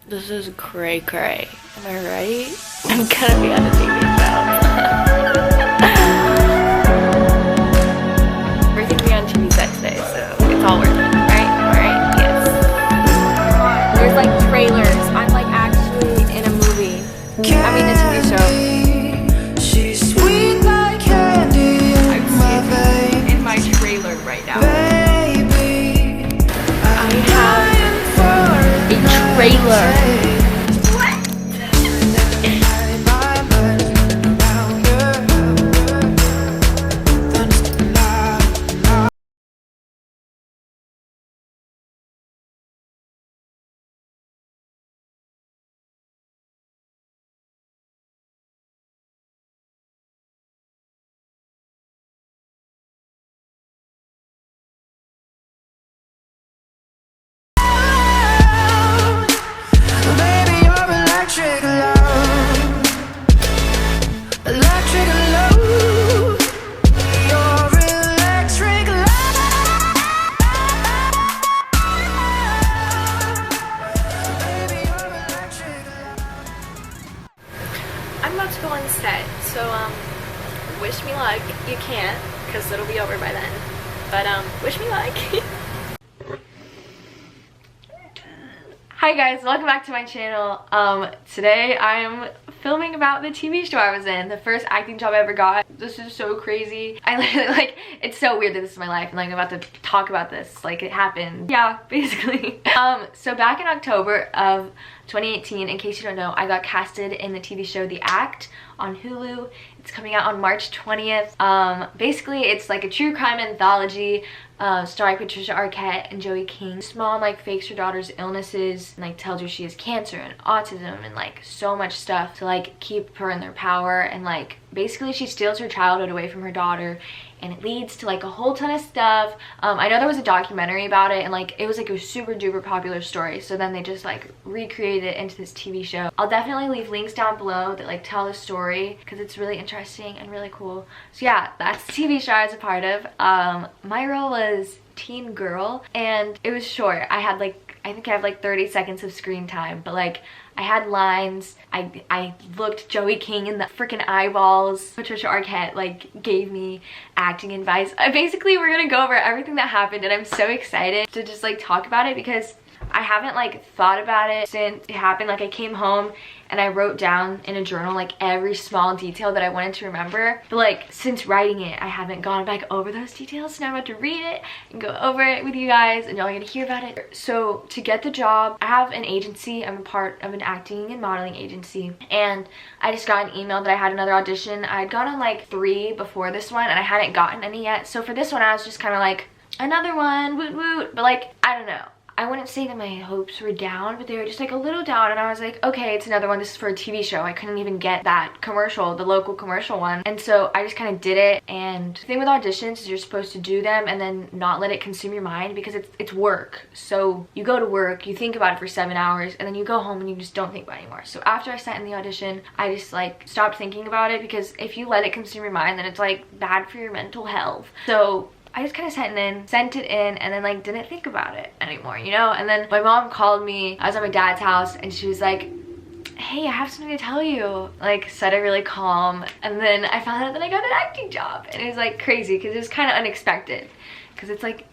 This is cray cray. Am I right? I'm gonna be on a TV show. We're gonna be on TV set today, so it's all worth it, right? Alright? Yes. There's like trailers. I'm like actually in a movie. I mean a TV show. She's sweet like candy I'm in my trailer right now. baby. I have a trailer. Baby, you're electric love. Electric love. You're electric love. Baby, you're electric love. I'm about to go on set, so wish me luck. You can't, because it'll be over by then. But wish me luck. Hi guys, welcome back to my channel. Today I'm filming about the TV show I was in, the first acting job I ever got. This is so crazy. I literally, it's so weird that this is my life and like I'm about to talk about this like it happened. Yeah, basically. So back in October of 2018, in case you don't know, I got casted in the TV show The Act on Hulu. It's coming out on March 20th. Basically it's like a true crime anthology starring Patricia Arquette and Joey King. This mom like fakes her daughter's illnesses and like tells her she has cancer and autism and like so much stuff to like keep her in their power, and like basically she steals her childhood away from her daughter, and it leads to like a whole ton of stuff. I know there was a documentary about it and like it was like a super duper popular story, so then they just like recreated it into this TV show. I'll definitely leave links down below that like tell the story because it's really interesting and really cool. So yeah, that's the TV show I was a part of. My role was teen girl and it was short. I had like, I think I have like 30 seconds of screen time, but like I had lines. I looked Joey King in the freaking eyeballs. Patricia Arquette like gave me acting advice. Basically we're gonna go over everything that happened and I'm so excited to just like talk about it because I haven't like thought about it since it happened. Like I came home and I wrote down in a journal like every small detail that I wanted to remember, but like since writing it I haven't gone back over those details, so now I'm about to read it and go over it with you guys and y'all are gonna hear about it. So to get the job, I have an agency. I'm a part of an acting and modeling agency, and I just got an email that I had another audition. I had gone on like 3 before this one and I hadn't gotten any yet, so for this one I was just kind of like, another one, woot woot, but like I don't know, I wouldn't say that my hopes were down, but they were just like a little down, and I was like, okay, it's another one. This is for a TV show. I couldn't even get that commercial, the local commercial one, and so I just kind of did it. And the thing with auditions is you're supposed to do them and then not let it consume your mind because it's work. So you go to work, you think about it for 7 hours, and then you go home and you just don't think about it anymore. So after I sat in the audition, I just like stopped thinking about it, because if you let it consume your mind, then it's like bad for your mental health. So I just kind of sent it in and then like didn't think about it anymore, you know? And then my mom called me. I was at my dad's house and she was like, hey, I have something to tell you. Like said it really calm, and then I found out that I got an acting job, and it was like crazy because it was kind of unexpected, because it's like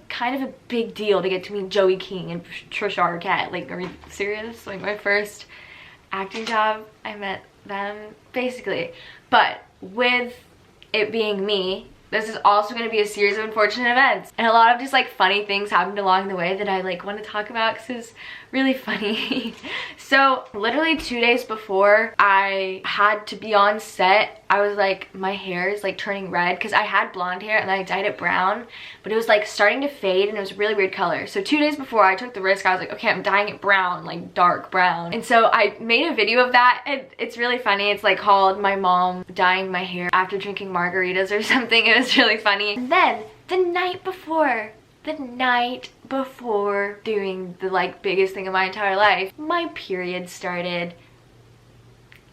kind of a big deal to get to meet Joey King and Patricia Arquette. Like, are you serious? Like my first acting job, I met them basically. But with it being me, this is also going to be a series of unfortunate events, and a lot of just like funny things happened along the way that I like want to talk about because it's really funny. So literally 2 days before I had to be on set, I was like, my hair is like turning red, because I had blonde hair and then I dyed it brown, but it was like starting to fade and it was a really weird color. So 2 days before I took the risk, I was like, okay, I'm dyeing it brown, like dark brown. And so I made a video of that, and it's really funny. It's like called my mom dyeing my hair after drinking margaritas or something. It was really funny. And then the night before doing the like biggest thing of my entire life, my period started.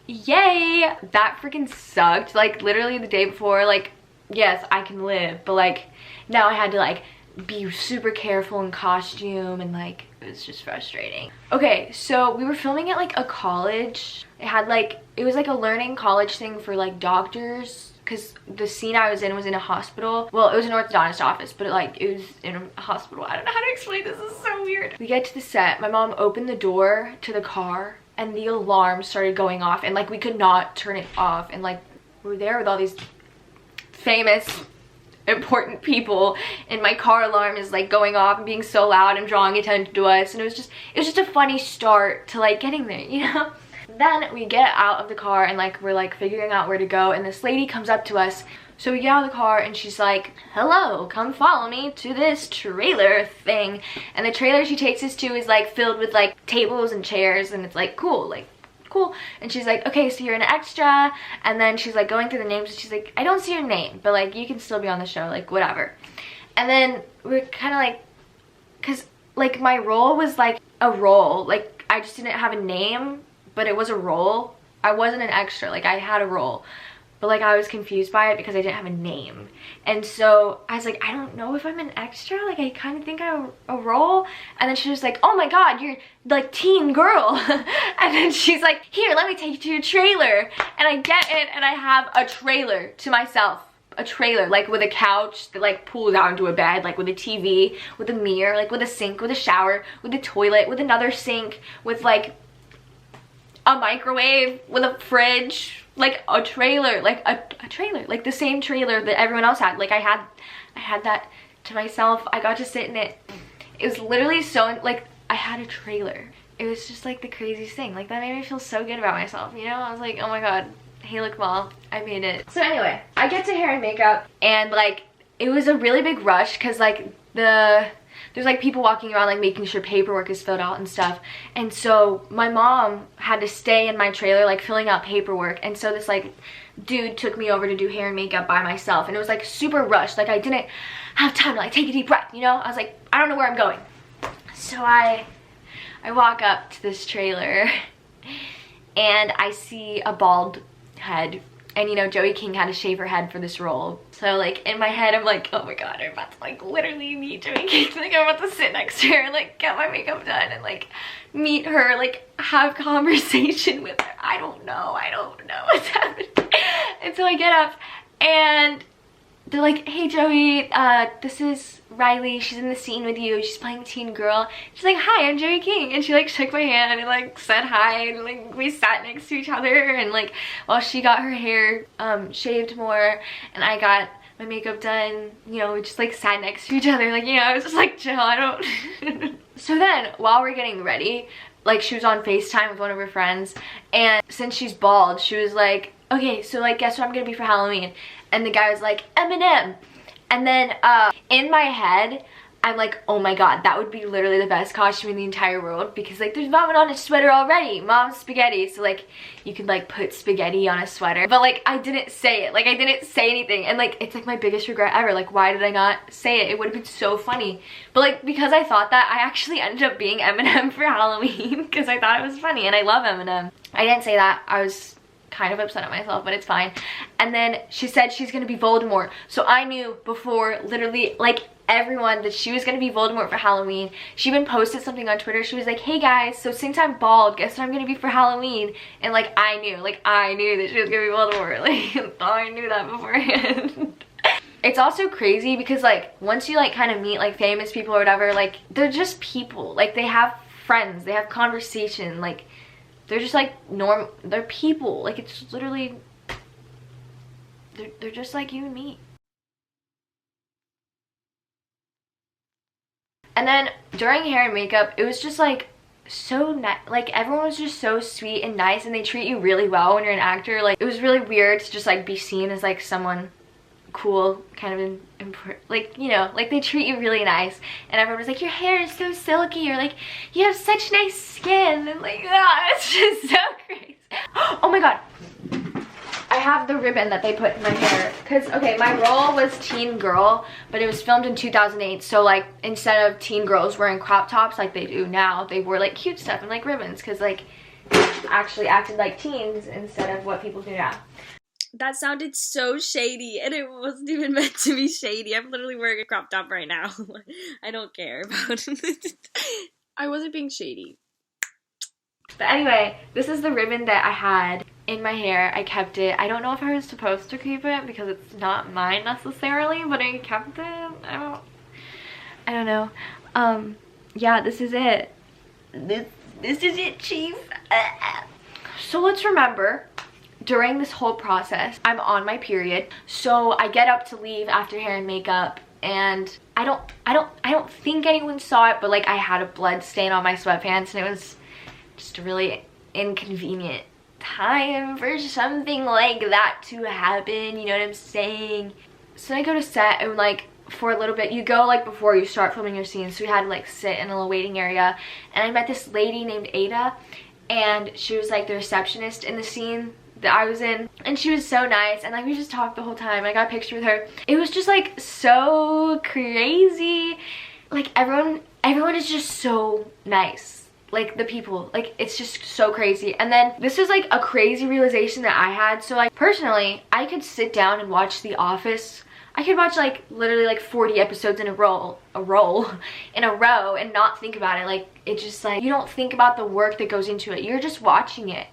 Yay! That freaking sucked. Like literally the day before, like, yes, I can live, but like now I had to like be super careful in costume, and like it was just frustrating. Okay, so we were filming at like a college. It had like, it was like a learning college thing for like doctors, because the scene I was in a hospital. Well, it was an orthodontist office, but it was in a hospital. I don't know how to explain this. This is so weird. We get to the set. My mom opened the door to the car and the alarm started going off, and like we could not turn it off, and like we were there with all these famous important people, and my car alarm is like going off and being so loud and drawing attention to us, and it was just a funny start to like getting there, you know. Then we get out of the car and like we're like figuring out where to go, and this lady comes up to us. So we get out of the car and she's like, hello, come follow me to this trailer thing. And the trailer she takes us to is like filled with like tables and chairs, and it's like cool. And she's like, okay, so you're an extra. And then she's like going through the names, and she's like, I don't see your name, but like you can still be on the show, like whatever. And then we're kind of like, because like my role was like a role, like I just didn't have a name, but it was a role. I wasn't an extra, like I had a role, but like I was confused by it because I didn't have a name. And so I was like, I don't know if I'm an extra, like I kind of think I'm a role. And then she was like, oh my god, you're like teen girl. And then she's like, here, let me take you to your trailer. And I get it, and I have a trailer to myself. A trailer like with a couch that like pulls out into a bed, like with a TV, with a mirror, like with a sink, with a shower, with a toilet, with another sink, with like a microwave, with a fridge, like a trailer, like a trailer, like the same trailer that everyone else had. Like I had that to myself. I got to sit in it. It was literally so, like I had a trailer. It was just like the craziest thing. Like that made me feel so good about myself, you know? I was like, oh my god, hey look mom, I made it. So anyway, I get to hair and makeup, and like it was a really big rush because like there's like people walking around like making sure paperwork is filled out and stuff. And so my mom had to stay in my trailer like filling out paperwork, and so this like dude took me over to do hair and makeup by myself, and it was like super rushed. Like I didn't have time to like take a deep breath, you know? I was like, I don't know where I'm going. So I walk up to this trailer and I see a bald head. And you know, Joey King had to shave her head for this role. So like in my head, I'm like, oh my god, I'm about to like literally meet Joey King. Like I'm about to sit next to her and like get my makeup done and like meet her, like have conversation with her. I don't know what's happening. And so I get up and they're like, hey Joey, this is Riley, she's in the scene with you, she's playing teen girl. She's like, hi, I'm Joey King. And she like shook my hand and like said hi, and like we sat next to each other, and like while she got her hair shaved more and I got my makeup done, you know, we just like sat next to each other, like, you know, I was just like chill, I don't So then while we're getting ready, like she was on FaceTime with one of her friends, and since she's bald, she was like, okay, so like guess what I'm gonna be for Halloween? And the guy was like, Eminem. And then in my head, I'm like, oh my god, that would be literally the best costume in the entire world, because like there's vomit on a sweater already. Mom's spaghetti, so like you could like put spaghetti on a sweater. But like I didn't say it, like I didn't say anything, and like it's like my biggest regret ever. Like why did I not say it? It would have been so funny. But like because I thought that, I actually ended up being Eminem for Halloween because I thought it was funny, and I love Eminem. I didn't say that. I was kind of upset at myself, but it's fine. And then she said she's gonna be Voldemort, so I knew before literally like everyone that she was gonna be Voldemort for Halloween. She even posted something on Twitter. She was like, hey guys, so since I'm bald, guess what I'm gonna be for Halloween? And like I knew that she was gonna be Voldemort. Like I knew that beforehand. It's also crazy because like once you like kind of meet like famous people or whatever, like they're just people. Like they have friends, they have conversation, like they're just like they're people. Like it's literally, they're just like you and me. And then during hair and makeup, it was just like so nice. Like everyone was just so sweet and nice, and they treat you really well when you're an actor. Like it was really weird to just like be seen as like someone cool, kind of like, you know, like they treat you really nice, and everyone was like, your hair is so silky, or like you have such nice skin, and like it's just so crazy. Oh my god, I have the ribbon that they put in my hair, because okay, my role was teen girl, but it was filmed in 2008, so like instead of teen girls wearing crop tops like they do now, they wore like cute stuff and like ribbons, because like actually acted like teens instead of what people do now. That sounded so shady, and it wasn't even meant to be shady. I'm literally wearing a crop top right now. I don't care about it. I wasn't being shady. But anyway, this is the ribbon that I had in my hair. I kept it. I don't know if I was supposed to keep it because it's not mine necessarily, but I kept it. I don't know. Yeah, this is it. This is it, chief. So let's remember, during this whole process, I'm on my period. So I get up to leave after hair and makeup, and I don't think anyone saw it, but like I had a blood stain on my sweatpants, and it was just a really inconvenient time for something like that to happen, you know what I'm saying? So I go to set, and like for a little bit, you go like before you start filming your scenes, so we had to like sit in a little waiting area, and I met this lady named Ada, and she was like the receptionist in the scene that I was in, and she was so nice, and like we just talked the whole time. I got a picture with her. It was just like so crazy. Like everyone is just so nice. Like the people, like it's just so crazy. And then this was like a crazy realization that I had. So like personally, I could sit down and watch The Office. I could watch like literally like 40 episodes in a row and not think about it. Like it just like, you don't think about the work that goes into it. You're just watching it,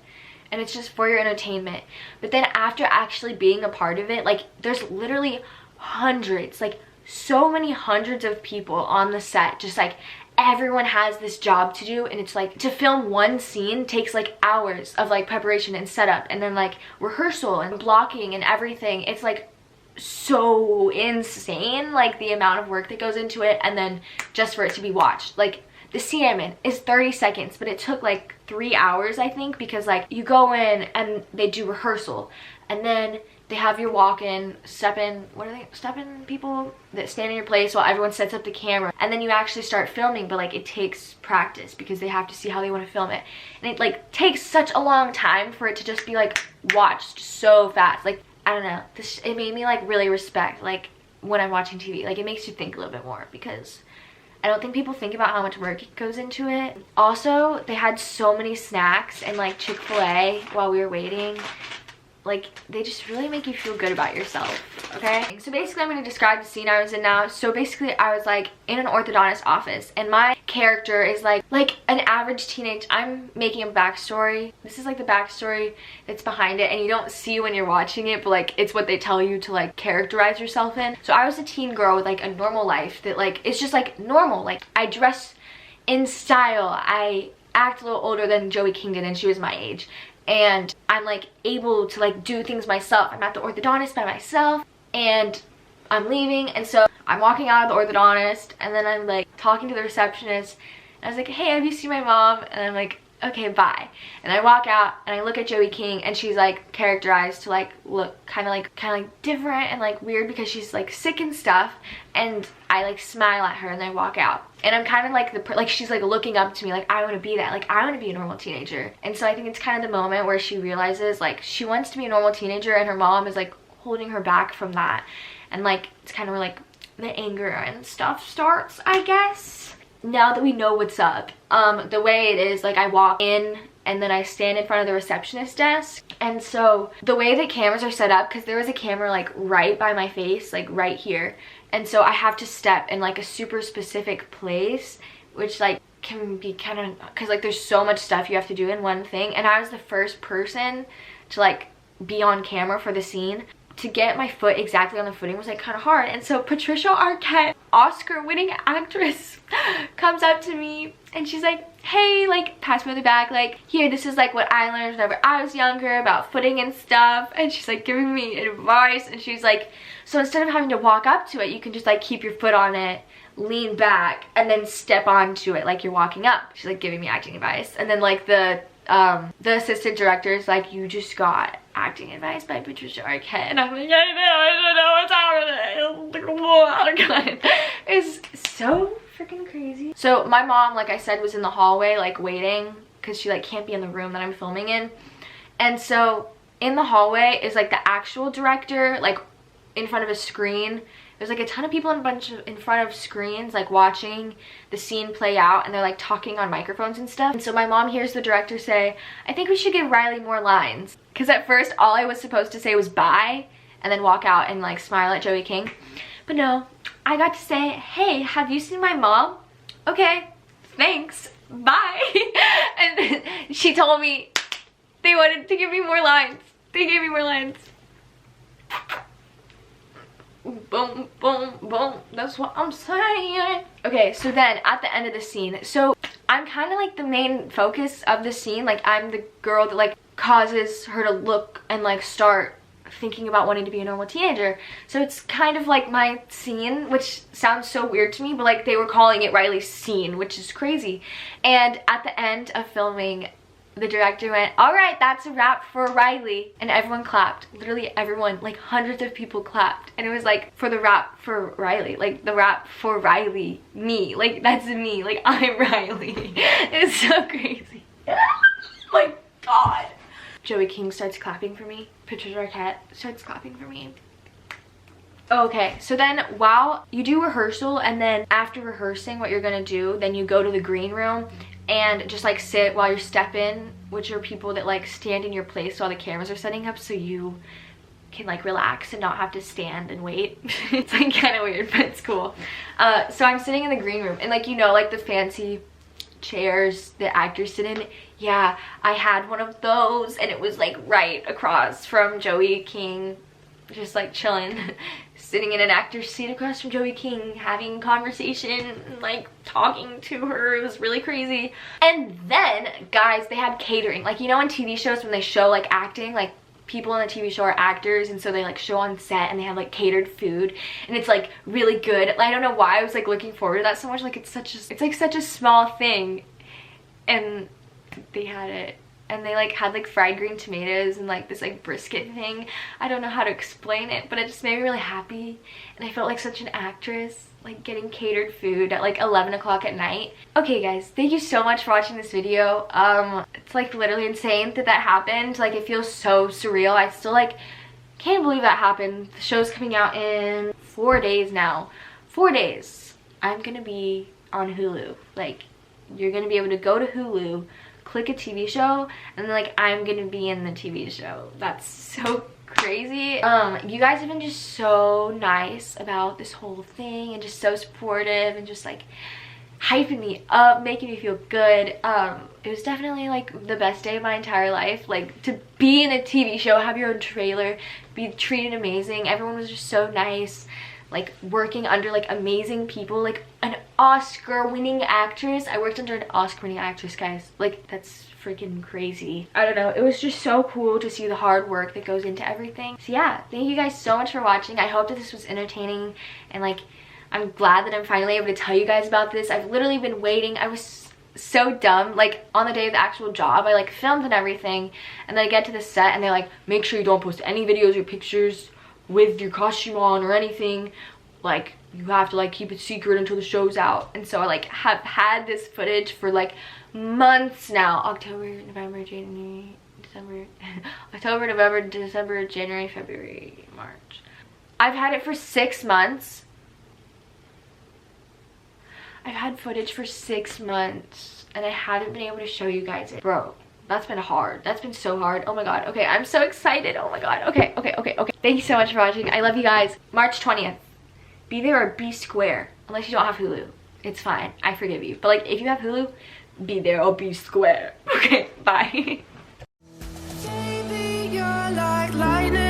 and it's just for your entertainment. But then after actually being a part of it, like there's literally hundreds, like so many hundreds of people on the set, just like everyone has this job to do, and it's like to film one scene takes like hours of like preparation and setup, and then like rehearsal and blocking and everything. It's like so insane, like the amount of work that goes into it, and then just for it to be watched. Like the scene I'm in is 30 seconds, but it took like 3 hours, I think, because like you go in and they do rehearsal, and then they have your walk-in, step-in people that stand in your place while everyone sets up the camera, and then you actually start filming. But like it takes practice because they have to see how they want to film it, and it like takes such a long time for it to just be like watched so fast. Like I don't know, it made me like really respect like when I'm watching TV. Like it makes you think a little bit more, because I don't think people think about how much work goes into it. Also, they had so many snacks and like Chick-fil-A while we were waiting. Like they just really make you feel good about yourself, okay? So basically I'm going to describe the scene I was in now. So basically I was like in an orthodontist office, and my character is like an average teenage. I'm making a backstory. This is like the backstory that's behind it, and you don't see when you're watching it, but like it's what they tell you to like characterize yourself in. So I was a teen girl with like a normal life that like it's just like normal. Like I dress in style, I act a little older than Joey King did, and she was my age, and I'm like able to like do things myself. I'm at the orthodontist by myself, and I'm leaving, and so I'm walking out of the orthodontist, and then I'm like talking to the receptionist, and I was like, hey, have you seen my mom? And I'm like, okay, bye. And I walk out and I look at Joey King, and she's like characterized to like look kind of like different and like weird because she's like sick and stuff, and I like smile at her and I walk out, and I'm kind of like like she's like looking up to me like I want to be that, like I want to be a normal teenager. And so I think it's kind of the moment where she realizes like she wants to be a normal teenager, and her mom is like holding her back from that, and like it's kind of where like the anger and stuff starts, I guess. Now that we know what's up, the way it is, like I walk in and then I stand in front of the receptionist desk, and so the way the cameras are set up, because there was a camera like right by my face, like right here, and so I have to step in like a super specific place, which like can be kind of, because like there's so much stuff you have to do in one thing, and I was the first person to like be on camera for the scene. To get my foot exactly on the footing was like kind of hard, and so Patricia Arquette, Oscar-winning actress, comes up to me and she's like, hey, like pass me on the back, like here, this is like what I learned whenever I was younger about footing and stuff, and she's like giving me advice, and she's like, so instead of having to walk up to it, you can just like keep your foot on it, lean back, and then step onto it like you're walking up. She's like giving me acting advice, and then like the assistant director is like, you just got acting advice by Patricia Arquette, and I'm like, I don't know what's happening. Oh god, it's so freaking crazy. So my mom, like I said, was in the hallway like waiting, because she like can't be in the room that I'm filming in, and so in the hallway is like the actual director, like in front of a screen there's like a ton of people in front of screens like watching the scene play out, and they're like talking on microphones and stuff. And so my mom hears the director say, I think we should give Riley more lines. Because at first all I was supposed to say was bye and then walk out and like smile at Joey King. But no, I got to say, hey, have you seen my mom? Okay, thanks, bye. And she told me they wanted to give me more lines. They gave me more lines. Boom, boom, boom. That's what I'm saying. Okay, so then at the end of the scene, so I'm kind of like the main focus of the scene. Like, I'm the girl that like causes her to look and like start thinking about wanting to be a normal teenager. So it's kind of like my scene, which sounds so weird to me, but like they were calling it Riley's scene, which is crazy. And at the end of filming, the director went, all right, that's a wrap for Riley. And everyone clapped. Literally everyone, like hundreds of people clapped. And it was like, for the wrap for Riley, like the wrap for Riley, me. Like, that's me, like I'm Riley. It's so crazy. Oh my God. Joey King starts clapping for me. Patricia Arquette starts clapping for me. Okay, so then while you do rehearsal, and then after rehearsing what you're gonna do, then you go to the green room and just like sit while you're step-in, which are people that like stand in your place while the cameras are setting up, so you can like relax and not have to stand and wait. It's like kind of weird, but it's cool. So I'm sitting in the green room, and like, you know, like the fancy chairs that actors sit in. Yeah, I had one of those, and it was like right across from Joey King, just like chilling, sitting in an actor's seat across from Joey King, having conversation, like talking to her. It was really crazy. And then, guys, they had catering. Like, you know, in TV shows when they show like acting, like people in the TV show are actors, and so they like show on set and they have like catered food, and it's like really good. I don't know why I was like looking forward to that so much. Like, it's like such a small thing, and they had it. And they like had like fried green tomatoes and like this like brisket thing. I don't know how to explain it, but it just made me really happy, and I felt like such an actress, like getting catered food at like 11 o'clock at night. Okay guys, thank you so much for watching this video. It's like literally insane that that happened. Like, it feels so surreal. I still like can't believe that happened. The show's coming out in 4 days now. 4 days. I'm gonna be on Hulu. Like, you're gonna be able to go to Hulu, click a TV show, and then like I'm gonna be in the TV show. That's so crazy. You guys have been just so nice about this whole thing, and just so supportive, and just like hyping me up, making me feel good. It was definitely like the best day of my entire life. Like, to be in a TV show, have your own trailer, be treated amazing. Everyone was just so nice, like working under like amazing people, like an Oscar-winning actress. I worked under an Oscar-winning actress, guys. Like, that's freaking crazy. I don't know, it was just so cool to see the hard work that goes into everything. So yeah, thank you guys so much for watching. I hope that this was entertaining, and like I'm glad that I'm finally able to tell you guys about this. I've literally been waiting. I was so dumb. Like, on the day of the actual job, I like filmed and everything, and then I get to the set and they're like, make sure you don't post any videos or pictures with your costume on or anything. Like, you have to like keep it secret until the show's out. And so I like have had this footage for like months now. October, November, January, December. October, November, December, January, February, March. I've had it for 6 months. I've had footage for 6 months, and I haven't been able to show you guys it. Bro, that's been hard. That's been so hard. Oh my god. Okay, I'm so excited. Oh my god. Okay. Thank you so much for watching. I love you guys. March 20th. Be there or be square. Unless you don't have Hulu. It's fine. I forgive you. But like, if you have Hulu, be there or be square. Okay, bye. Baby, you're like lightning.